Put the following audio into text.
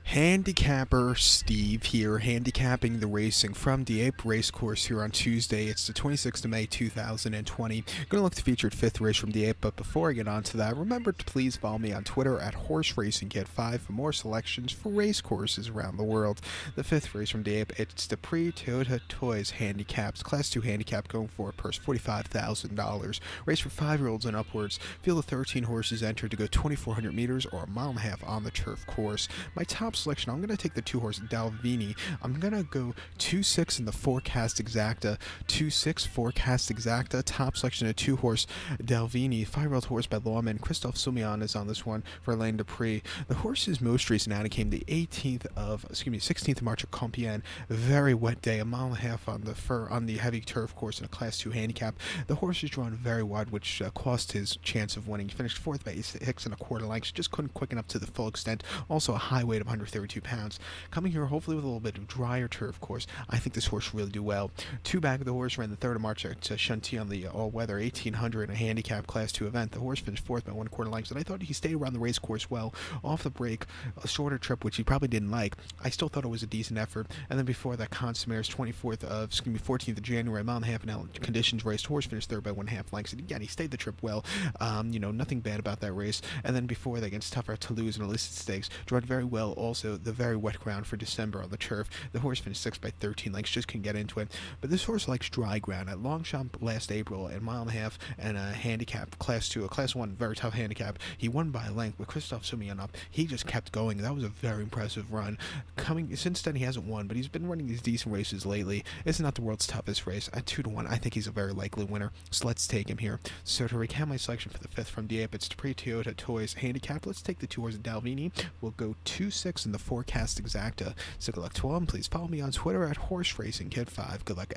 Handicapper Steve here, handicapping the racing from Dieppe Racecourse here on Tuesday. It's the 26th of May 2020. Going to look to feature fifth race from Dieppe, but before I get on to that, remember to please follow me on Twitter at HorseRacingKid5 for more selections for race courses around the world. The fifth race from Dieppe, it's the Prix Toys Handicaps, Class 2 handicap going for a purse $45,000. Race for 5-year-olds and upwards. Field of 13 horses entered to go 2,400 meters or a mile and a half on the turf course. My top selection, I'm going to take the 2-horse Dalvini. I'm going to go 2-6 in the forecast exacta. 2-6 forecast exacta. Top selection, a 2-horse Dalvini. 5-year-old horse by Lawman. Christophe Soumillon is on this one for Alain Dupree. The horse's most recent outing came the 16th of March at Compiègne. Very wet day, a mile and a half on the heavy turf course in a Class 2 handicap. The horse is drawn very wide, which cost his chance of winning. He finished 4th by 6 1/4 lengths. Just couldn't quicken up to the full extent. Also a high weight of 132 pounds. Coming here hopefully with a little bit of drier turf course, I think this horse will really do well. Two back of the horse ran the 3rd of March at Chantilly on the all-weather 1800 in a handicap Class 2 event. The horse finished 4th by 1/4 lengths, and I thought he stayed around the race course well. Off the break, a shorter trip, which he probably didn't like. I still thought it was a decent effort. And then before that, Consummaires 14th of January, a mile and a half in conditions race. The horse finished 3rd by 1/2 lengths. And again, he stayed the trip well. Nothing bad about that race. And then before that, against Tougher Toulouse and Illicit Stakes, drawn very well. Also, the very wet ground for December on the turf. The horse finished 6th by 13 lengths, just couldn't get into it. But this horse likes dry ground. At Longchamp last April, a mile and a half and a handicap, Class 2, a Class 1, very tough handicap. He won by a length with Christophe Soumillon up. He just kept going. That was a very impressive run. Since then, he hasn't won, but he's been running these decent races lately. It's not the world's toughest race. At 2-1, I think he's a very likely winner. So let's take him here. So to recap my selection for the 5th from Dieppe, it's Prix Toys handicap. Let's take the 2-horse Dalvini. We'll go 2-6 in the forecast exacta. So good luck to all, and please follow me on Twitter at HorseRacingKid5. Good luck.